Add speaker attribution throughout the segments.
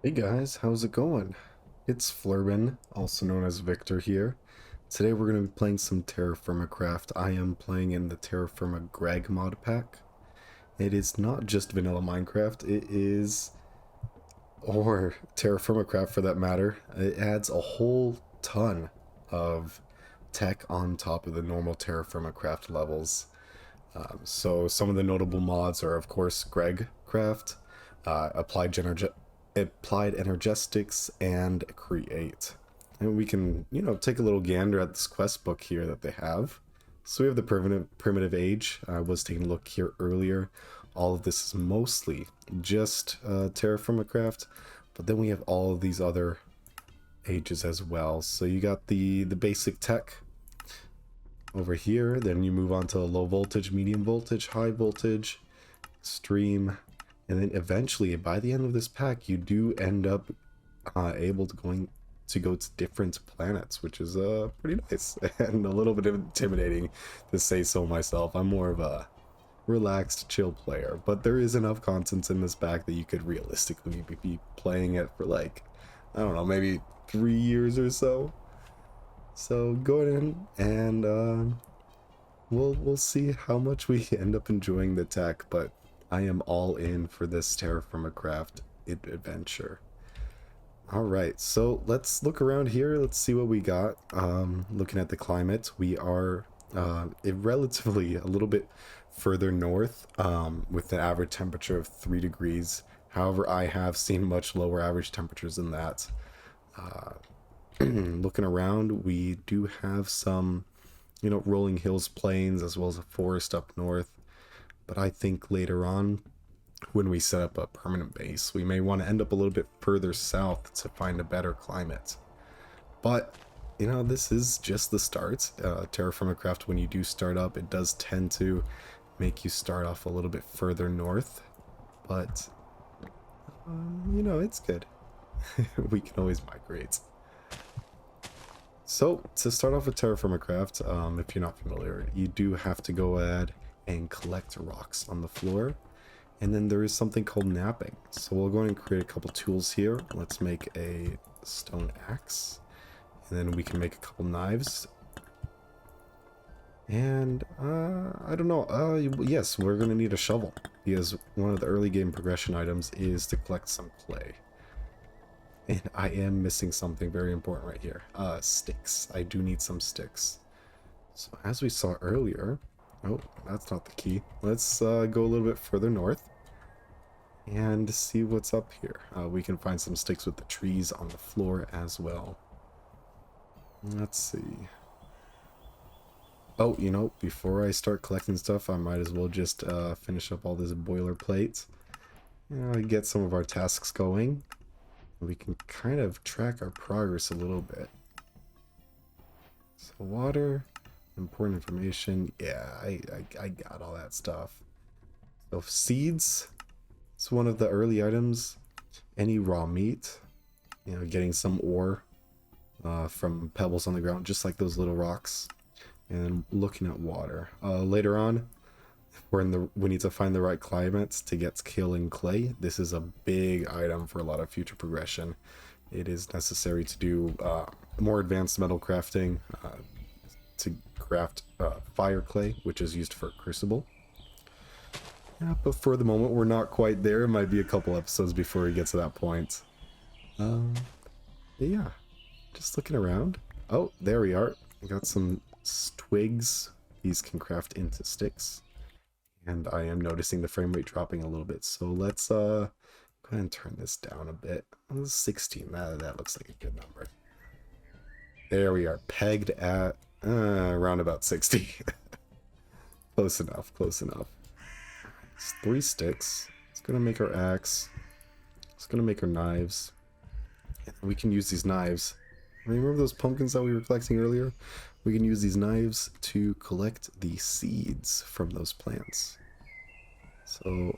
Speaker 1: Hey guys, how's it going? It's Flurbin, also known as Victor here. Today we're going to be playing some TerraFirmaCraft. I am playing in the TerraFirmaGreg mod pack. It is not just vanilla Minecraft, it is, or TerraFirmaCraft for that matter. It adds a whole ton of tech on top of the normal TerraFirmaCraft levels. So some of the notable mods are, of course, GregCraft, Applied Energistics, and Create. And we can, take a little gander at this quest book here that they have. So we have the primitive age. I was taking a look here earlier. All of this is mostly just TerraFirmaCraft, but then we have all of these other ages as well. So you got the basic tech over here, then you move on to low voltage, medium voltage, high voltage, extreme, and then eventually by the end of this pack you do end up able to go to different planets, which is pretty nice and a little bit intimidating to say so myself. I'm more of a relaxed chill player, but there is enough content in this pack that you could realistically be playing it for, like, I don't know, maybe 3 years or so. So go in and we'll see how much we end up enjoying the tech, but I am all in for this TerraFirmaCraft adventure. All right, so let's look around here. Let's see what we got. Looking at the climate, we are relatively a little bit further north, with an average temperature of 3 degrees. However, I have seen much lower average temperatures than that. Looking around, we do have some, rolling hills, plains, as well as a forest up north. But I think later on, when we set up a permanent base, we may want to end up a little bit further south to find a better climate. But, this is just the start. TerraFirmaCraft, when you do start up, it does tend to make you start off a little bit further north. But, it's good. We can always migrate. So, to start off with TerraFirmaCraft, if you're not familiar, you do have to go ahead and collect rocks on the floor. And then there is something called napping. So we'll go ahead and create a couple tools here. Let's make a stone axe. And then we can make a couple knives. And, I don't know. Yes, we're going to need a shovel, because one of the early game progression items is to collect some clay. And I am missing something very important right here. Sticks. I do need some sticks. So as we saw earlier, oh, that's not the key. Let's go a little bit further north and see what's up here. We can find some sticks with the trees on the floor as well. Let's see. Oh, before I start collecting stuff, I might as well just finish up all this boilerplate. Get some of our tasks going. We can kind of track our progress a little bit. So water, important information. Yeah, I got all that stuff. So seeds, it's one of the early items. Any raw meat, getting some ore from pebbles on the ground, just like those little rocks. And looking at water. Later on, we need to find the right climate to get killing clay. This is a big item for a lot of future progression. It is necessary to do more advanced metal crafting, to craft fire clay, which is used for crucible. Yeah, but for the moment, we're not quite there. It might be a couple episodes before we get to that point. Yeah, just looking around. Oh, there we are. We got some twigs. These can craft into sticks. And I am noticing the frame rate dropping a little bit. So let's go ahead and turn this down a bit. 16. That looks like a good number. There we are, pegged at around about 60. Close enough, close enough. It's 3 sticks. It's gonna make our axe. It's gonna make our knives. And we can use these knives. Remember those pumpkins that we were collecting earlier? We can use these knives to collect the seeds from those plants. So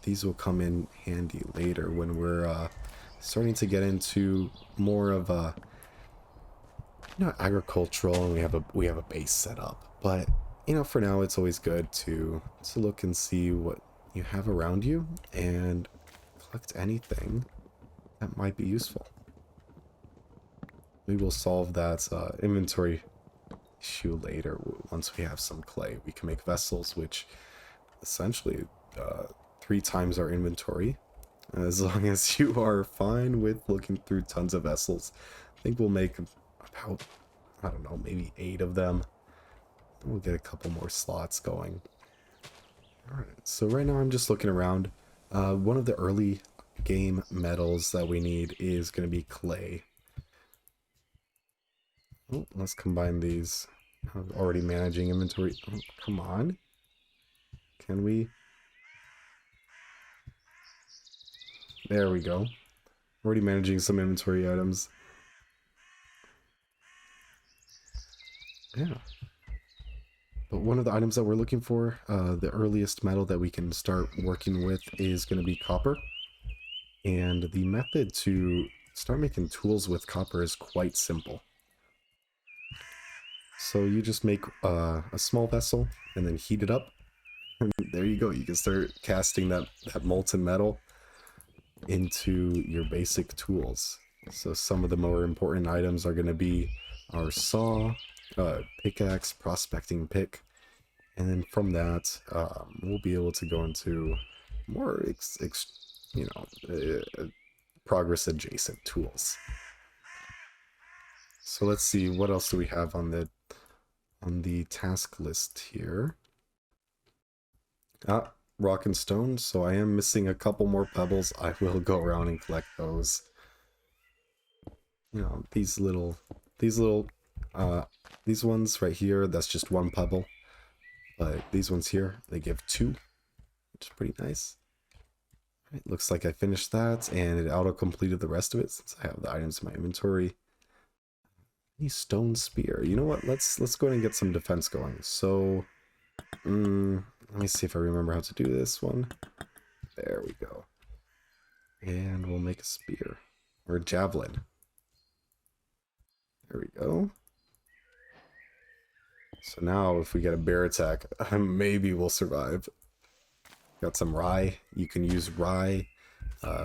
Speaker 1: these will come in handy later when we're starting to get into more of a agricultural, and we have a base set up. But for now, it's always good to look and see what you have around you and collect anything that might be useful. We will solve that inventory issue later. Once we have some clay, we can make vessels, which essentially 3 times our inventory. As long as you are fine with looking through tons of vessels, I think we'll make about, I don't know, maybe 8 of them. We'll get a couple more slots going. Alright, so right now I'm just looking around. One of the early game metals that we need is going to be clay. Oh, let's combine these. I'm already managing inventory. Oh, come on. Can we? There we go. Already managing some inventory items. Yeah. But one of the items that we're looking for, the earliest metal that we can start working with is going to be copper. And the method to start making tools with copper is quite simple. So you just make a small vessel and then heat it up. And there you go. You can start casting that molten metal into your basic tools. So some of the more important items are going to be our saw, pickaxe, prospecting pick, and then from that we'll be able to go into more progress adjacent tools. So let's see, what else do we have on the task list here? Rock and stone, so I am missing a couple more pebbles. I will go around and collect those. You know, these ones right here, that's just 1 pebble. But these ones here, they give 2, which is pretty nice. It looks like I finished that, and it auto-completed the rest of it since I have the items in my inventory. Any stone spear. You know what? Let's go ahead and get some defense going. So, let me see if I remember how to do this one. There we go. And we'll make a spear. Or a javelin. There we go. So now if we get a bear attack, maybe we'll survive. Got some rye. You can use rye.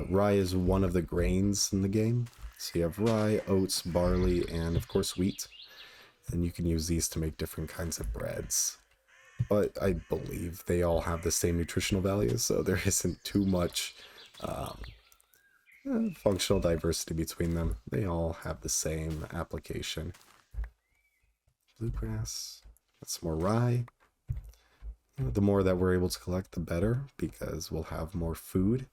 Speaker 1: Rye is one of the grains in the game. So you have rye, oats, barley, and of course wheat. And you can use these to make different kinds of breads. But I believe they all have the same nutritional value, so there isn't too much functional diversity between them. They all have the same application. Bluegrass. That's more rye. The more that we're able to collect, the better, because we'll have more food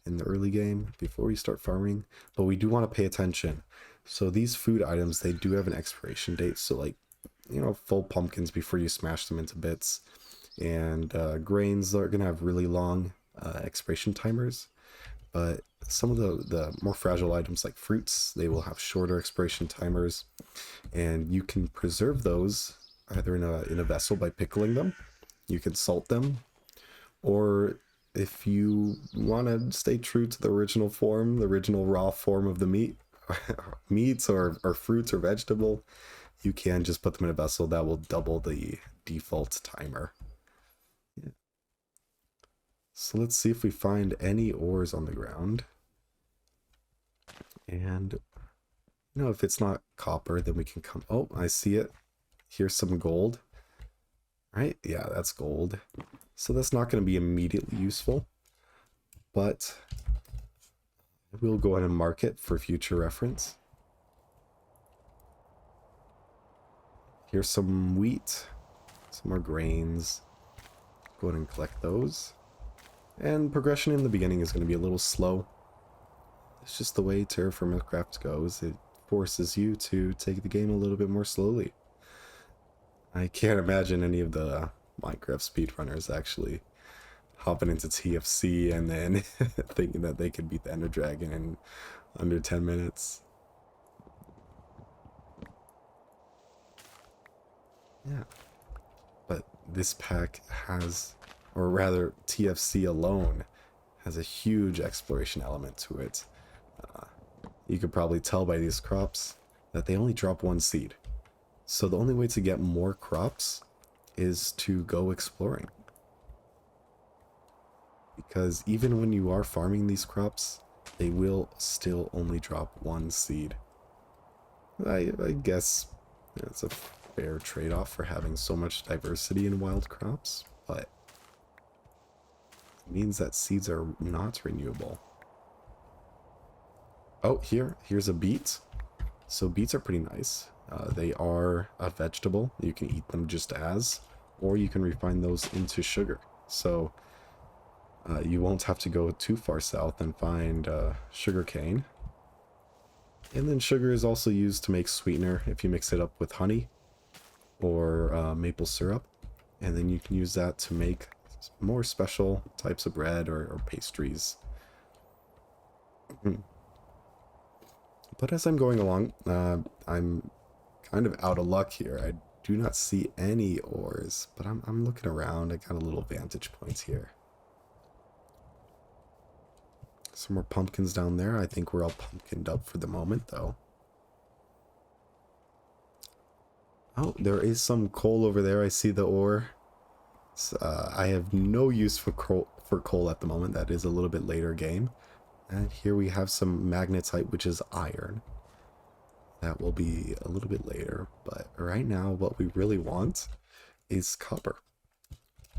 Speaker 1: in the early game before we start farming. But we do want to pay attention. So these food items, they do have an expiration date. So like, you know, full pumpkins before you smash them into bits. And grains are going to have really long expiration timers. But some of the more fragile items like fruits, they will have shorter expiration timers. And you can preserve those either in a vessel by pickling them. You can salt them. Or if you want to stay true to the original form, the original raw form of the meats or fruits or vegetable, you can just put them in a vessel that will double the default timer. Yeah. So let's see if we find any ores on the ground. And, you know, if it's not copper, then we can come... Oh, I see it. Here's some gold. Right? Yeah, that's gold. So that's not going to be immediately useful. But we'll go ahead and mark it for future reference. Here's some wheat. Some more grains. Go ahead and collect those. And progression in the beginning is going to be a little slow. It's just the way TerraFirmaCraft goes. It forces you to take the game a little bit more slowly. I can't imagine any of the Minecraft speedrunners actually hopping into TFC and then thinking that they could beat the Ender Dragon in under 10 minutes. Yeah. But this pack has, or rather TFC alone, has a huge exploration element to it. You could probably tell by these crops that they only drop 1 seed. So the only way to get more crops is to go exploring. Because even when you are farming these crops, they will still only drop one seed. I guess it's a fair trade-off for having so much diversity in wild crops, but it means that seeds are not renewable. Oh, here's a beet. So beets are pretty nice. They are a vegetable. You can eat them just as, or you can refine those into sugar. So you won't have to go too far south and find sugar cane. And then sugar is also used to make sweetener if you mix it up with honey or maple syrup. And then you can use that to make more special types of bread or pastries. But as I'm going along, I'm kind of out of luck here. I do not see any ores, but I'm looking around. I got a little vantage point here. Some more pumpkins down there. I think we're all pumpkined up for the moment, though. Oh, there is some coal over there. I see the ore. I have no use for coal at the moment. That is a little bit later game. And here we have some magnetite, which is iron. That will be a little bit later. But right now, what we really want is copper.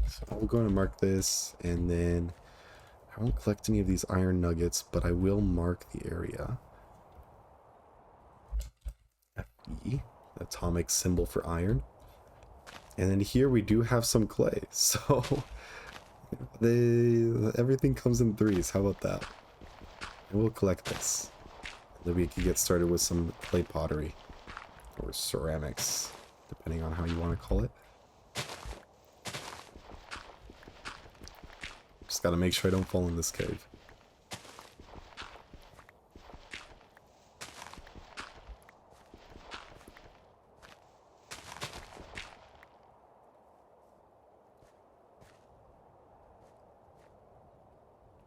Speaker 1: So I'm going to mark this, and then I won't collect any of these iron nuggets, but I will mark the area. Fe, atomic symbol for iron. And then here we do have some clay. So everything comes in threes. How about that? And we'll collect this. Then we can get started with some clay pottery. Or ceramics, depending on how you want to call it. Just gotta make sure I don't fall in this cave.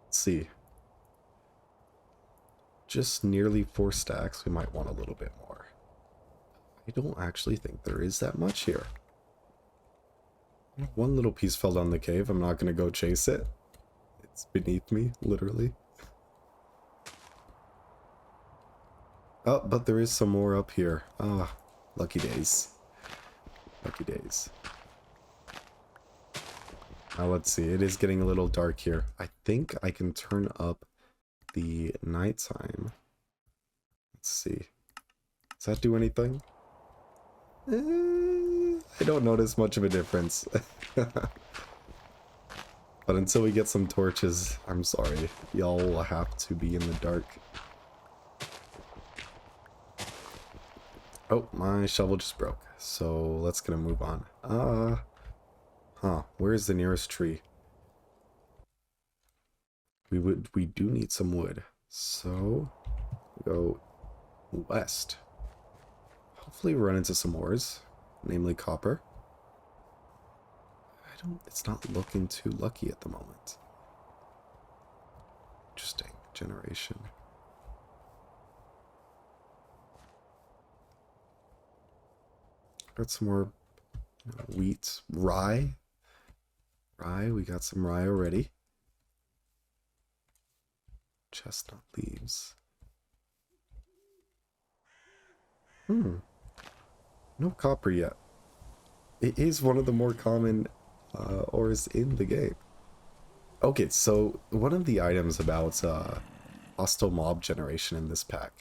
Speaker 1: Let's see. Just nearly 4 stacks. We might want a little bit more. I don't actually think there is that much here. One little piece fell down the cave. I'm not gonna go chase it. It's beneath me, literally. Oh, but there is some more up here. Ah, lucky days. Lucky days. Now let's see. It is getting a little dark here. I think I can turn up the nighttime. Let's see. Does that do anything? I don't notice much of a difference. But until we get some torches, I'm sorry. Y'all will have to be in the dark. Oh, my shovel just broke. So let's gonna move on. Where's the nearest tree? We do need some wood. So go west. Hopefully we run into some ores, namely copper. It's not looking too lucky at the moment. Interesting. Generation. Got some more wheat. Rye. We got some rye already. Chestnut leaves. No copper yet. It is one of the more common ores in the game. Okay, so one of the items about hostile mob generation in this pack,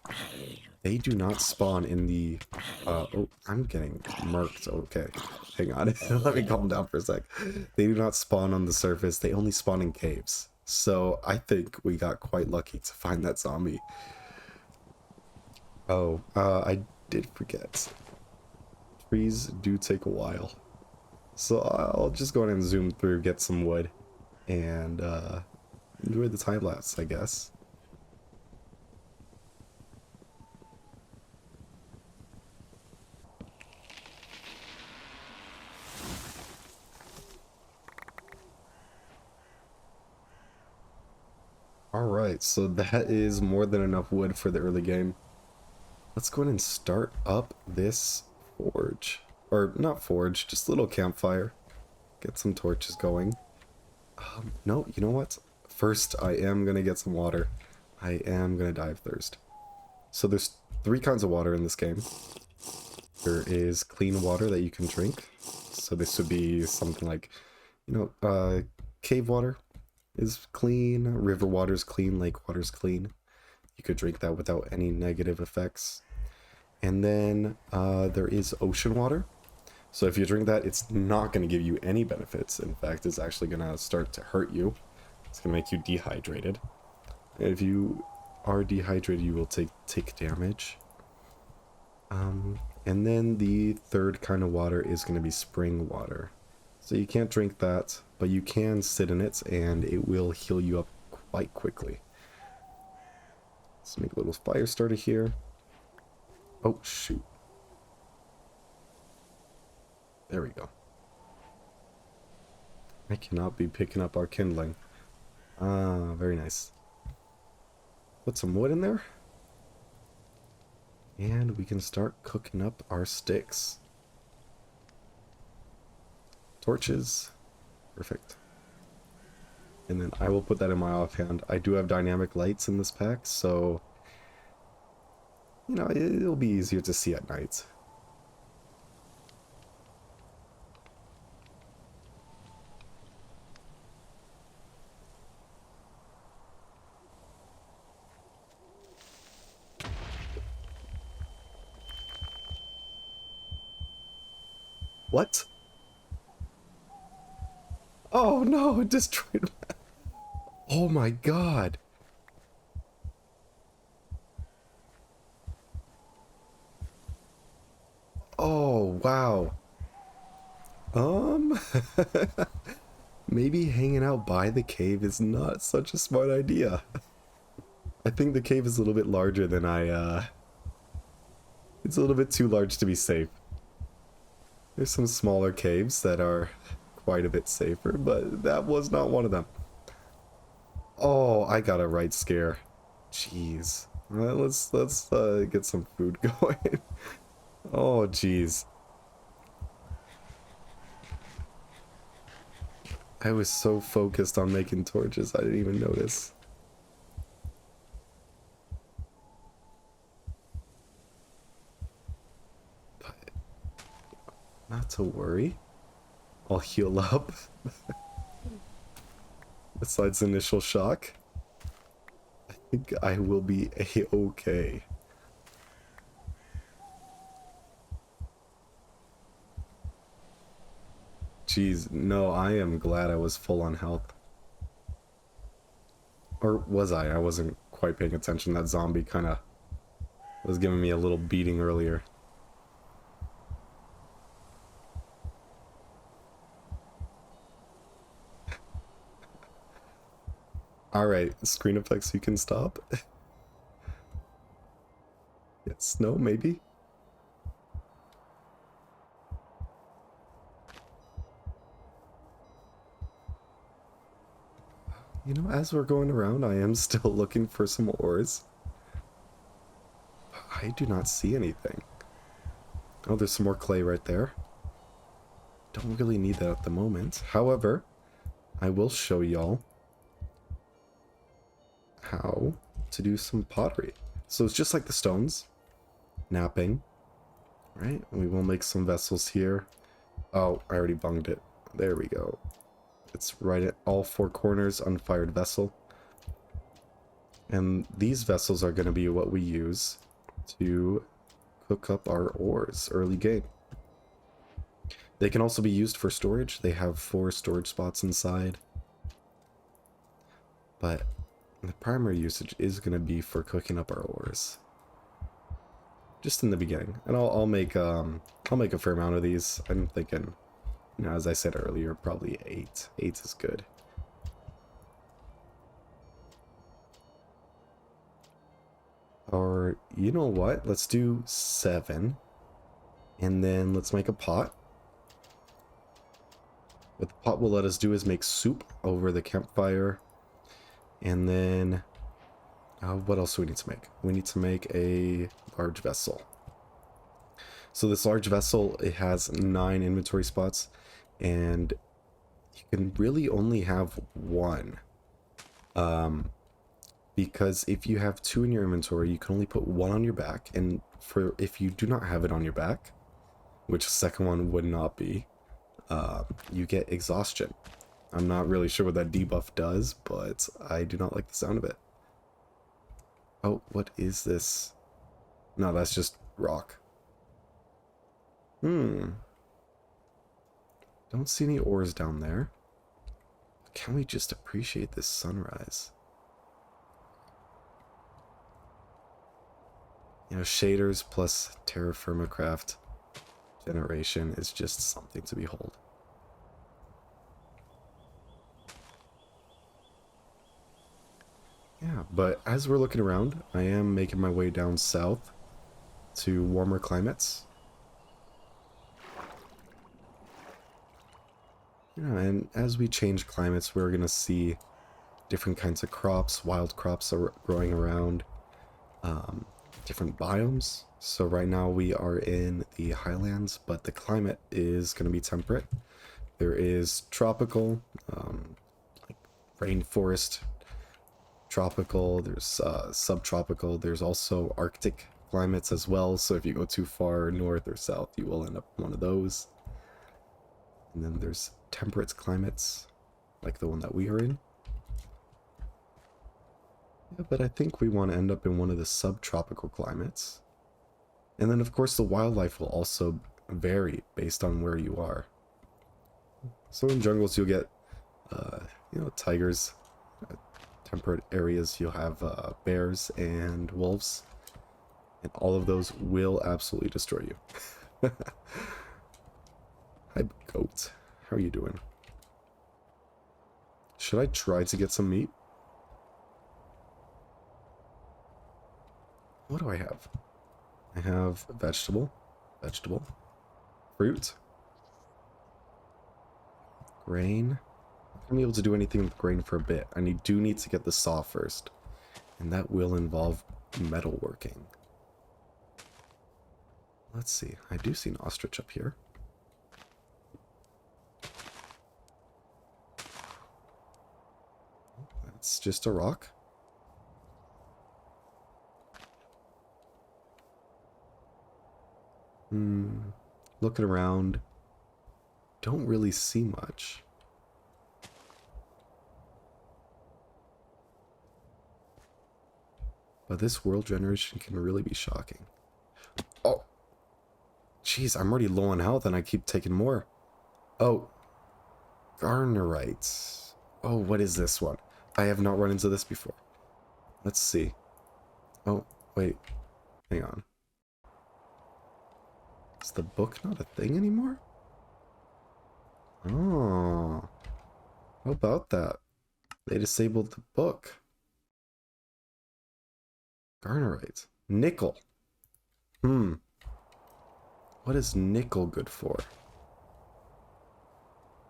Speaker 1: they do not spawn in the oh, I'm getting murked. Okay, hang on. Let me calm down for a sec. They do not spawn on the surface. They only spawn in caves. So I think we got quite lucky to find that zombie. Oh, I did forget. Trees do take a while. So I'll just go ahead and zoom through, get some wood, and enjoy the time lapse, I guess. Alright, so that is more than enough wood for the early game. Let's go ahead and start up this forge. Or not forge, just a little campfire. Get some torches going. No, you know what? First, I am gonna get some water. I am gonna die of thirst. So there's 3 kinds of water in this game. There is clean water that you can drink. So this would be something like, cave water is clean, river water is clean, lake water is clean. You could drink that without any negative effects. And then there is ocean water. So if you drink that, it's not going to give you any benefits. In fact, it's actually going to start to hurt you. It's going to make you dehydrated. If you are dehydrated, you will take damage. And then the 3rd kind of water is going to be spring water. So you can't drink that, but you can sit in it and it will heal you up quite quickly. Let's make a little fire starter here. Oh, shoot. There we go. I cannot be picking up our kindling. Ah, very nice. Put some wood in there. And we can start cooking up our sticks. Torches. Perfect. And then I will put that in my offhand. I do have dynamic lights in this pack, so it'll be easier to see at night. What? Oh no, it destroyed my... Oh my god. Oh, wow. Maybe hanging out by the cave is not such a smart idea. I think the cave is a little bit larger than it's a little bit too large to be safe. There's some smaller caves that are quite a bit safer, but that was not one of them. Oh, I got a right scare. Jeez. Let's get some food going. Oh, jeez. I was so focused on making torches, I didn't even notice. But not to worry. I'll heal up. Besides initial shock, I think I will be a-okay. Jeez, no, I am glad I was full on health. Or was I? I wasn't quite paying attention. That zombie kind of was giving me a little beating earlier. Alright, screen effects you can stop. Yes, no, maybe? As we're going around, I am still looking for some ores. I do not see anything. Oh, there's some more clay right there. Don't really need that at the moment. However, I will show y'all how to do some pottery. So it's just like the stones. Napping. Right? We will make some vessels here. Oh, I already bunged it. There we go. It's right at all 4 corners, unfired vessel. And these vessels are going to be what we use to cook up our ores early game. They can also be used for storage. They have 4 storage spots inside. But the primary usage is going to be for cooking up our ores. Just in the beginning. And I'll make a fair amount of these. I'm thinking, as I said earlier, probably 8. 8 is good. Or, you know what? Let's do 7. And then let's make a pot. What the pot will let us do is make soup over the campfire. And then, what else do we need to make? We need to make a large vessel. So this large vessel, it has 9 inventory spots. And you can really only have 1. because if you have 2 in your inventory, you can only put 1 on your back, and for if you do not have it on your back, which the second one would not be, you get exhaustion. I'm not really sure what that debuff does, but I do not like the sound of it. Oh, what is this? No, that's just rock. Don't see any ores down there. Can we just appreciate this sunrise? You know, shaders plus TerraFirmaCraft generation is just something to behold. Yeah, but as we're looking around, I am making my way down south to warmer climates. Yeah, and as we change climates, we're going to see different kinds of crops. Wild crops are growing around, different biomes. So right now we are in the highlands, but the climate is going to be temperate. There is tropical, like rainforest, tropical, there's subtropical, there's also Arctic climates as well. So if you go too far north or south, you will end up in one of those. And then there's temperate climates, like the one that we are in. Yeah, but I think we want to end up in one of the subtropical climates. And then, of course, the wildlife will also vary based on where you are. So in jungles, you'll get, you know, tigers. Temperate areas, you'll have bears and wolves. And all of those will absolutely destroy you. Hi, goat. How are you doing? Should I try to get some meat? What do I have? I have vegetable, fruit, grain. I'm not gonna be able to do anything with grain for a bit. I do need to get the saw first, and that will involve metalworking. Let's see. I do see an ostrich up here. That's just a rock. Looking around, don't really see much. But this world generation can really be shocking. Oh! Jeez, I'm already low on health and I keep taking more. Oh. Garnerite. Oh, what is this one? I have not run into this before. Let's see. Oh, wait. Hang on. Is the book not a thing anymore? Oh. How about that? They disabled the book. Garnerite. Nickel. What is nickel good for?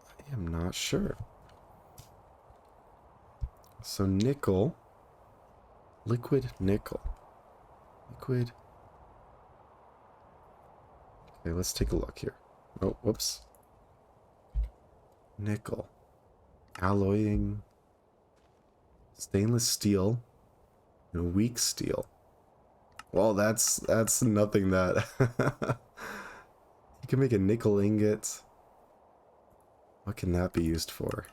Speaker 1: I am not sure. So nickel. Liquid nickel. Liquid. Okay, let's take a look here. Oh, whoops. Nickel. Alloying. Stainless steel. And weak steel. Well, that's nothing that... You can make a nickel ingot. What can that be used for?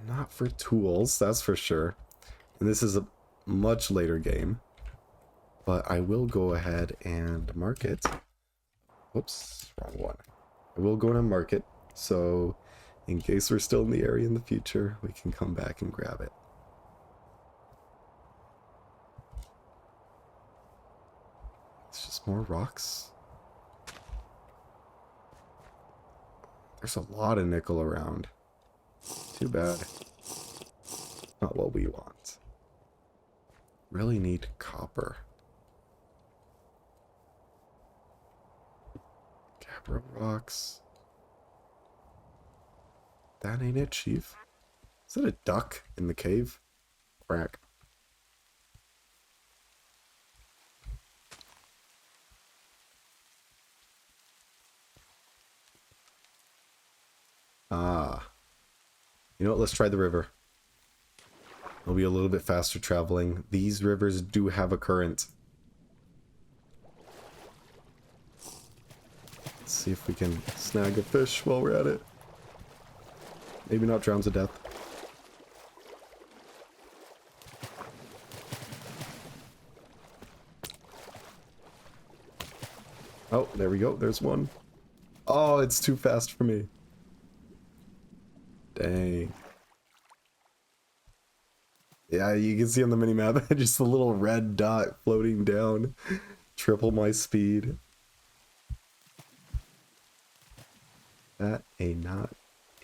Speaker 1: Not for tools, that's for sure. And this is a much later game. But I will go ahead and mark it. Whoops, wrong one. I will go and mark it, so in case we're still in the area in the future, we can come back and grab it. It's just more rocks. There's a lot of nickel around. Too bad. Not what we want. Really need copper. Gabbro rocks. That ain't it, Chief. Is that a duck in the cave? Crack. Ah. You know what? Let's try the river. It'll be a little bit faster traveling. These rivers do have a current. Let's see if we can snag a fish while we're at it. Maybe not drown to death. Oh, there we go. There's one. Oh, it's too fast for me. Dang. Yeah, you can see on the minimap just a little red dot floating down. Triple my speed. That ain't not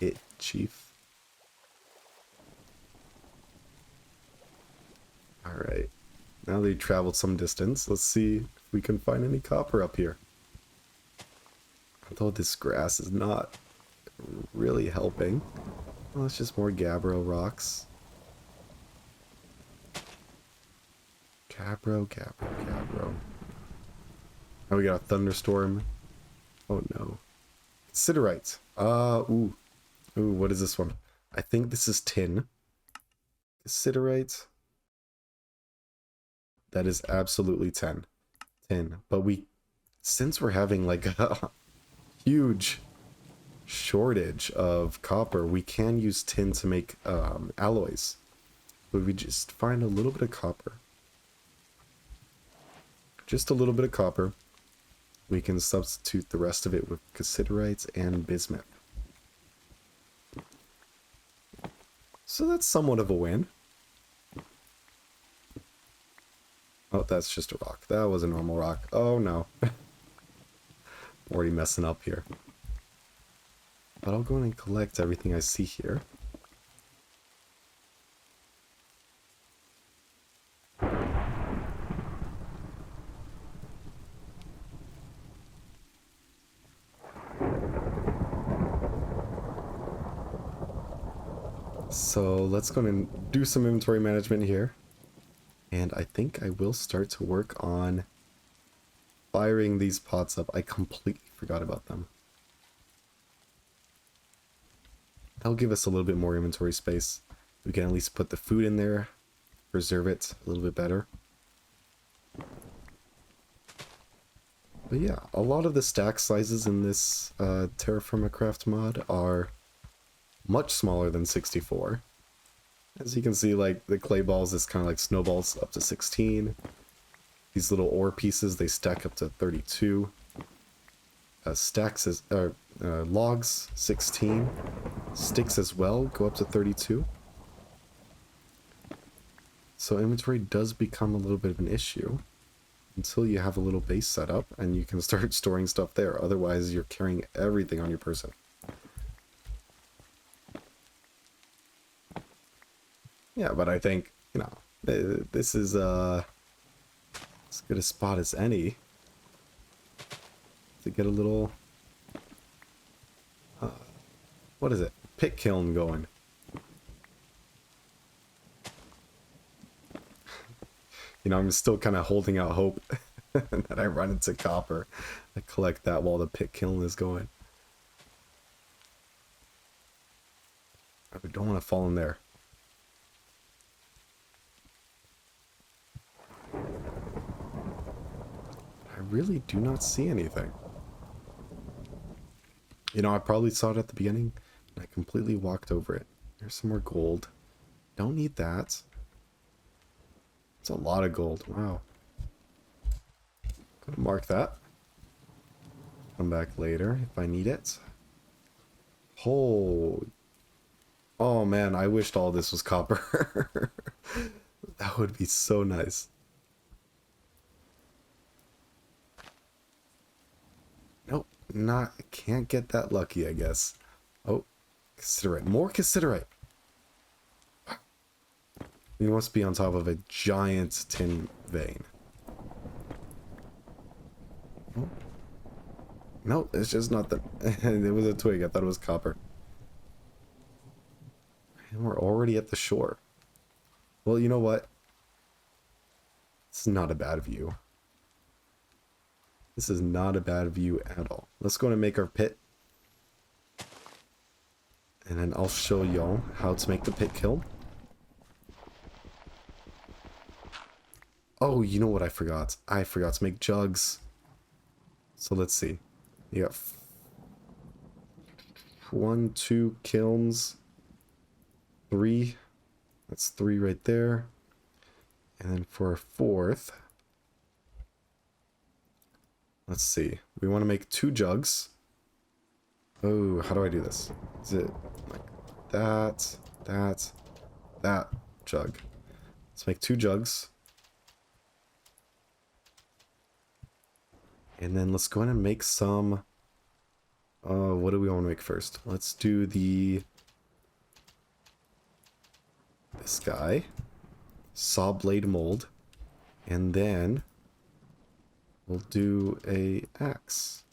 Speaker 1: it, chief. Alright. Now they traveled some distance. Let's see if we can find any copper up here. Although this grass is not really helping. Well, it's just more gabbro rocks. Gabbro. Oh, we got a thunderstorm. Oh no. Siderite. Ooh, what is this one? I think this is tin. Siderite. That is absolutely tin. But since we're having like a huge shortage of copper, we can use tin to make alloys. But we just find a little bit of copper. Just a little bit of copper. We can substitute the rest of it with cassiterite and bismuth. So that's somewhat of a win. Oh, that's just a rock. That was a normal rock. Oh no. Already messing up here. But I'll go in and collect everything I see here. So let's go and do some inventory management here. And I think I will start to work on firing these pots up. I completely forgot about them. That'll give us a little bit more inventory space. We can at least put the food in there, preserve it a little bit better. But yeah, a lot of the stack sizes in this TerraFirmaCraft mod are much smaller than 64. As you can see, like the clay balls is kind of like snowballs up to 16. These little ore pieces, they stack up to 32. Logs 16. Sticks as well go up to 32. So inventory does become a little bit of an issue until you have a little base set up and you can start storing stuff there. Otherwise, you're carrying everything on your person. Yeah, but I think, you know, this is as good a spot as any to get a little, what is it? Pit kiln going. You know, I'm still kind of holding out hope that I run into copper. I collect that while the pit kiln is going. I don't want to fall in there. I really do not see anything. You know, I probably saw it at the beginning, and I completely walked over it. There's some more gold. Don't need that. It's a lot of gold. Wow. Gonna mark that. Come back later if I need it. Oh man, I wished all this was copper. That would be so nice. Nope, can't get that lucky, I guess. Oh, cassiterite. More cassiterite. You must be on top of a giant tin vein. Oh. No, it's just not that. It was a twig. I thought it was copper. And we're already at the shore. Well, you know what? It's not a bad view. This is not a bad view at all. Let's go and make our pit. And then I'll show y'all how to make the pit kiln. Oh, you know what I forgot? I forgot to make jugs. So let's see. You got 1, 2 kilns. 3. That's 3 right there. And then for a 4th, let's see. We want to make 2 jugs. Oh, how do I do this? Is it like that, that jug? Let's make 2 jugs. And then let's go ahead and make some... what do we want to make first? Let's do this guy. Saw blade mold. And then we'll do a axe.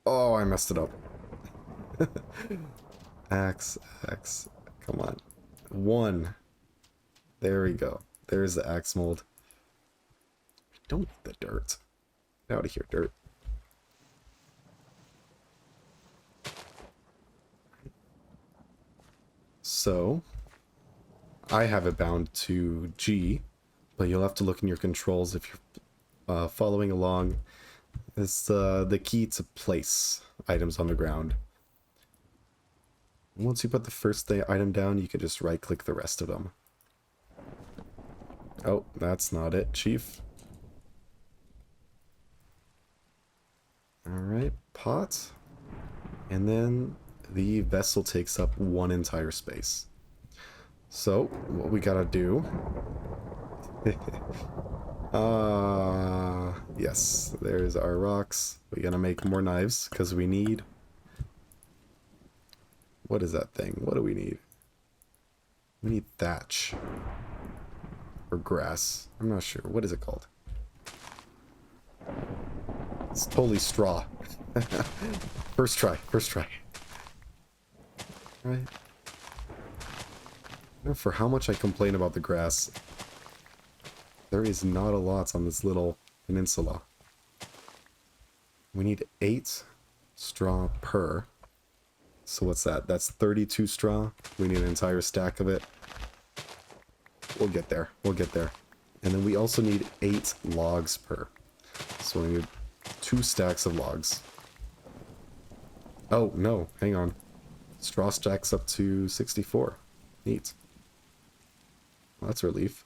Speaker 1: Oh, I messed it up. Axe. Come on. 1. There we go. There's the axe mold. Don't need the dirt. Get out of here, dirt. So, I have it bound to G, but you'll have to look in your controls if you're following along. It's the key to place items on the ground. Once you put the first item down, you can just right-click the rest of them. Oh, that's not it, Chief. Alright, pot. And then the vessel takes up 1 entire space. So, what we gotta do... yes, there's our rocks. We gotta make more knives, because we need... What is that thing? What do we need? We need thatch. Or grass. I'm not sure. What is it called? It's totally straw. First try. Right. For how much I complain about the grass, there is not a lot on this little peninsula. We need 8 straw per. So what's that? That's 32 straw. We need an entire stack of it. We'll get there. And then we also need 8 logs per. So we need 2 stacks of logs. Oh, no. Hang on. Straw stacks up to 64. Neat. Well, that's a relief.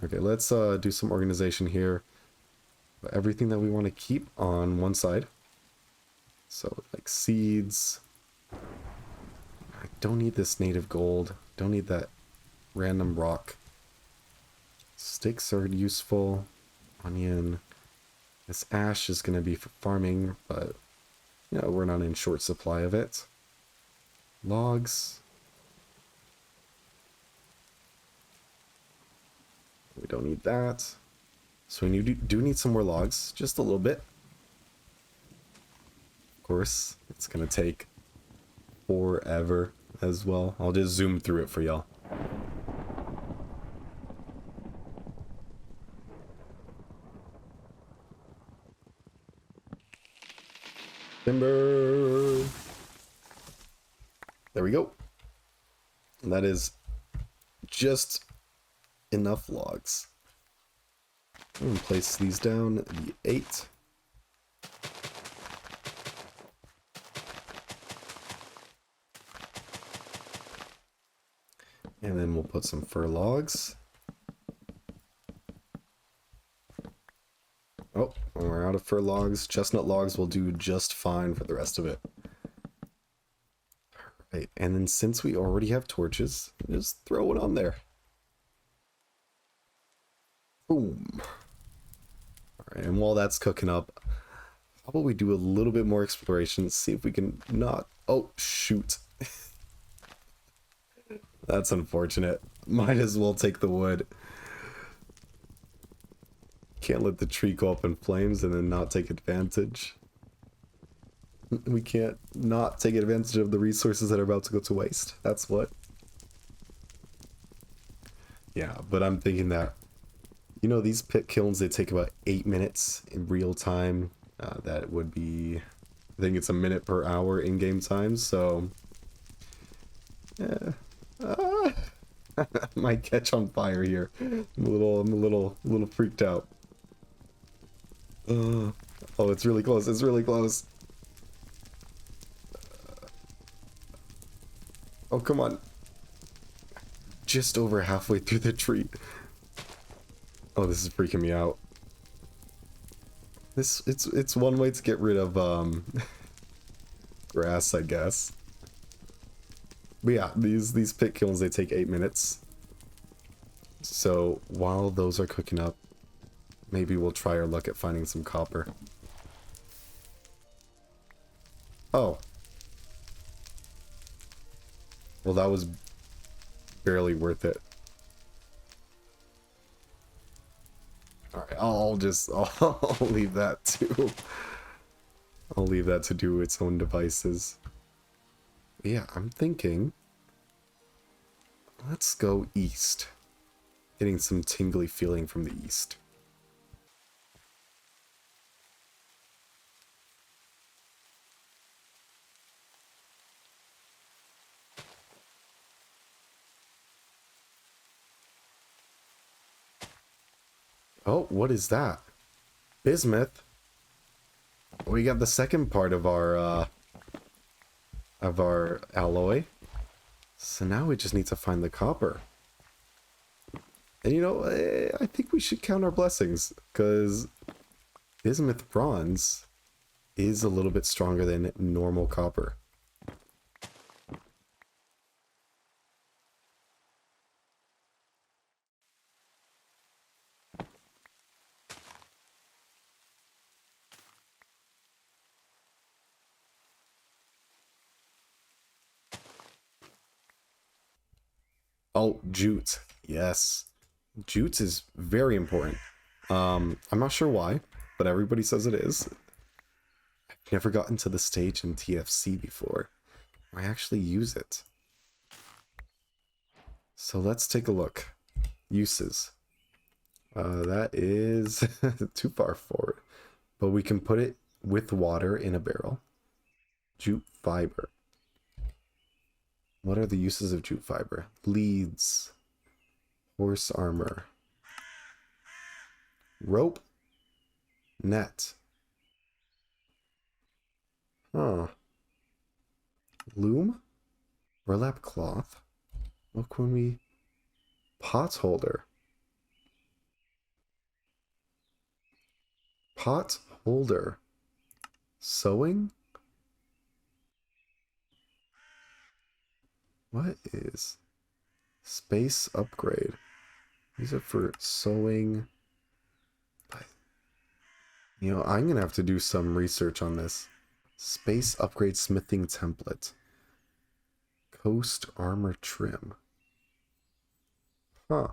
Speaker 1: Okay, let's do some organization here. Everything that we want to keep on one side. So, like seeds. I don't need this native gold. Don't need that random rock. Sticks are useful. Onion. This ash is going to be for farming, but you know, we're not in short supply of it. Logs. We don't need that. So we do need some more logs. Just a little bit. Of course, it's going to take forever as well. I'll just zoom through it for y'all. Timber. There we go. And that is just enough logs. I'm going to place these down, the 8. And then we'll put some fir logs. Oh, when we're out of fir logs, chestnut logs will do just fine for the rest of it. Alright, and then since we already have torches, just throw it on there. Boom. Alright, and while that's cooking up, how about we do a little bit more exploration, see if we can not... Oh, shoot. That's unfortunate. Might as well take the wood. Can't let the tree go up in flames and then not take advantage. We can't not take advantage of the resources that are about to go to waste. That's what. Yeah, but I'm thinking that, you know, these pit kilns, they take about 8 minutes in real time. That would be, I think it's a minute per hour in-game time, so... Yeah. Might catch on fire here. I'm a little freaked out. Oh, it's really close. It's really close. Oh, come on. Just over halfway through the tree. Oh, this is freaking me out. It's one way to get rid of grass, I guess. But yeah, these pit kilns, they take 8 minutes. So while those are cooking up, maybe we'll try our luck at finding some copper. Oh. Well, that was barely worth it. Alright, I'll leave that to... I'll leave that to do its own devices. Yeah, I'm thinking... Let's go east. Getting some tingly feeling from the east. Oh, what is that? Bismuth. We got the second part of our alloy. So now we just need to find the copper. And you know, I think we should count our blessings, because bismuth bronze is a little bit stronger than normal copper. Oh, jute. Yes. Jute is very important. I'm not sure why, but everybody says it is. I've never gotten to the stage in TFC before where I actually use it. So let's take a look. Uses. That is too far forward. But we can put it with water in a barrel. Jute fiber. What are the uses of jute fiber? Leads. Horse armor. Rope. Net. Huh. Loom. Burlap cloth. What can we... Pot holder. Pot holder. Sewing? What is... Space upgrade. Use it for sewing. You know, I'm gonna have to do some research on this. Space upgrade smithing template. Coast armor trim. Huh.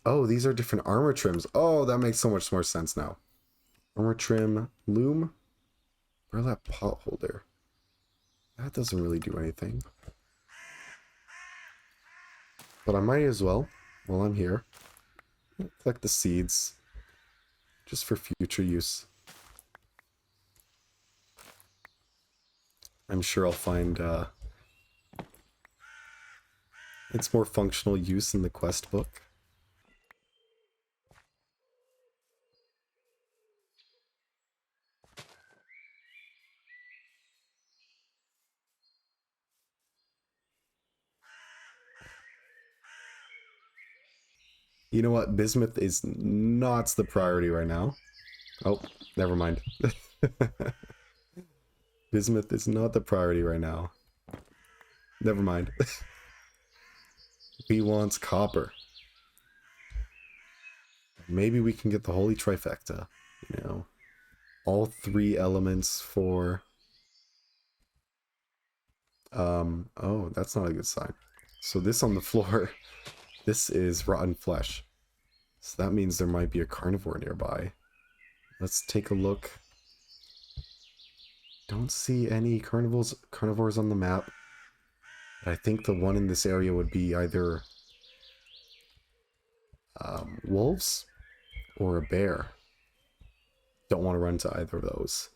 Speaker 1: Oh, these are different armor trims. Oh, that makes so much more sense now. Armor trim, loom, burlap pot holder. That doesn't really do anything. But I might as well, while I'm here, collect the seeds. Just for future use. I'm sure I'll find its more functional use in the quest book. You know what? Bismuth is not the priority right now. Oh, never mind. Bismuth is not the priority right now. Never mind. We want copper. Maybe we can get the holy trifecta. You know, all 3 elements for... oh, that's not a good sign. So this on the floor, this is rotten flesh. So that means there might be a carnivore nearby. Let's take a look. Don't see any carnivores on the map. But I think the one in this area would be either wolves or a bear. Don't want to run to either of those.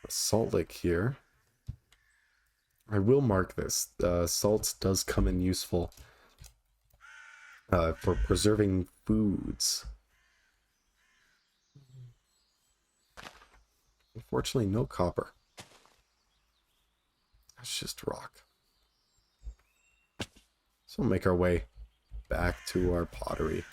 Speaker 1: A salt lick here. I will mark this. Salt does come in useful for preserving foods. Unfortunately, no copper. That's just rock. So we'll make our way back to our pottery.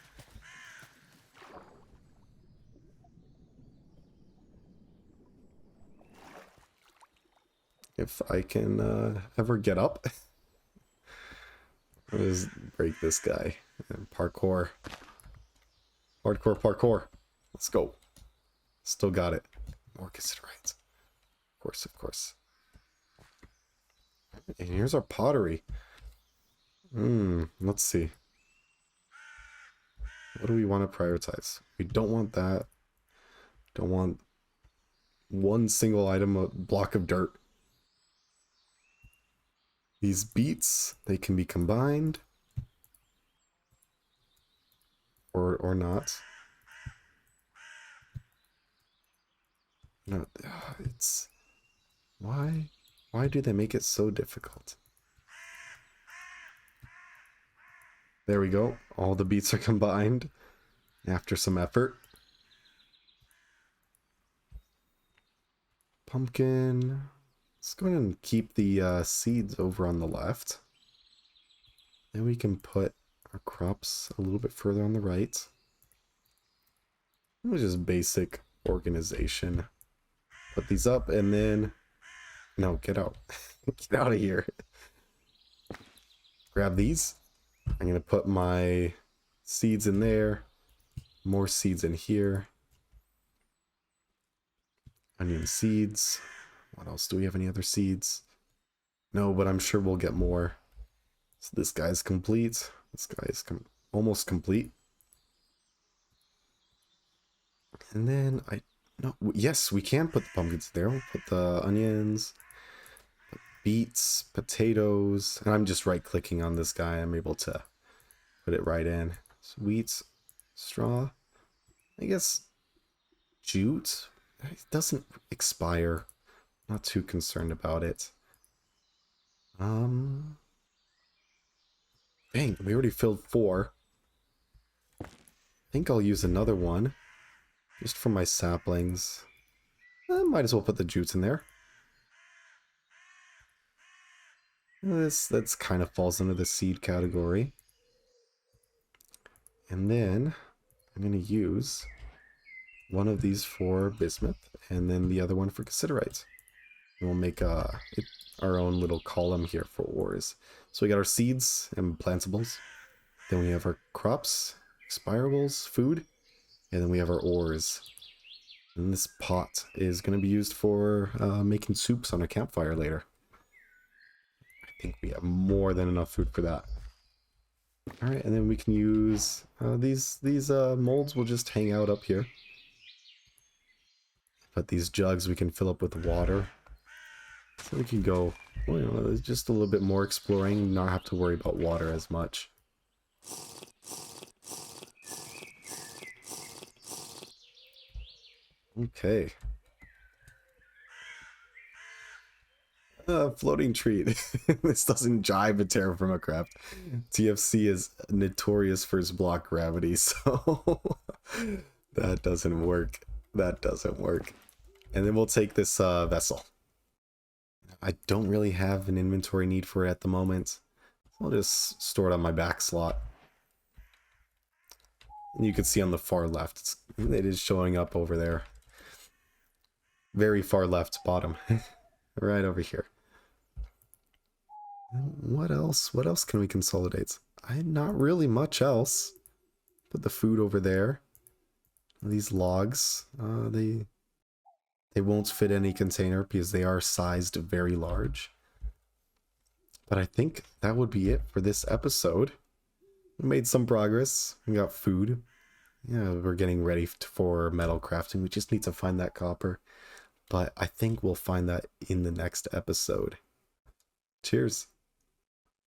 Speaker 1: If I can ever get up. Let's break this guy. And parkour. Hardcore parkour. Let's go. Still got it. More considerate. Of course, of course. And here's our pottery. Let's see. What do we want to prioritize? We don't want that. Don't want one single item, a block of dirt. These beets, they can be combined. Or not. No, it's... Why do they make it so difficult? There we go. All the beets are combined after some effort. Pumpkin. Let's go ahead and keep the seeds over on the left. Then we can put our crops a little bit further on the right. It was just basic organization. Put these up and then... No, get out. Get out of here. Grab these. I'm going to put my seeds in there. More seeds in here. Onion seeds. What else? Do we have any other seeds? No, but I'm sure we'll get more. So this guy's complete. This guy is almost complete. And then yes, we can put the pumpkins there. We'll put the onions, beets, potatoes, and I'm just right clicking on this guy. I'm able to put it right in. Wheat, straw, I guess jute. It doesn't expire. Not too concerned about it. Dang, we already filled 4. I think I'll use another one. Just for my saplings. I might as well put the jutes in there. That's kind of falls under the seed category. And then I'm going to use one of these for bismuth and then the other one for cassiterite. And we'll make our own little column here for ores. So we got our seeds and plantables. Then we have our crops, expirables, food. And then we have our ores. And this pot is going to be used for making soups on a campfire later. I think we have more than enough food for that. Alright, and then we can use these molds will just hang out up here. But these jugs we can fill up with water. So we can go, well, you know, just a little bit more exploring, not have to worry about water as much. Okay. Floating treat. This doesn't jive with TerraFirmaCraft. TFC is notorious for its block gravity, so that doesn't work. That doesn't work. And then we'll take this vessel. I don't really have an inventory need for it at the moment. I'll just store it on my back slot. And you can see on the far left, it is showing up over there. Very far left bottom. Right over here. What else? What else can we consolidate? Not really much else. Put the food over there. These logs, they won't fit any container because they are sized very large. But I think that would be it for this episode. We made some progress. We got food. Yeah, we're getting ready for metal crafting. We just need to find that copper. But I think we'll find that in the next episode. Cheers.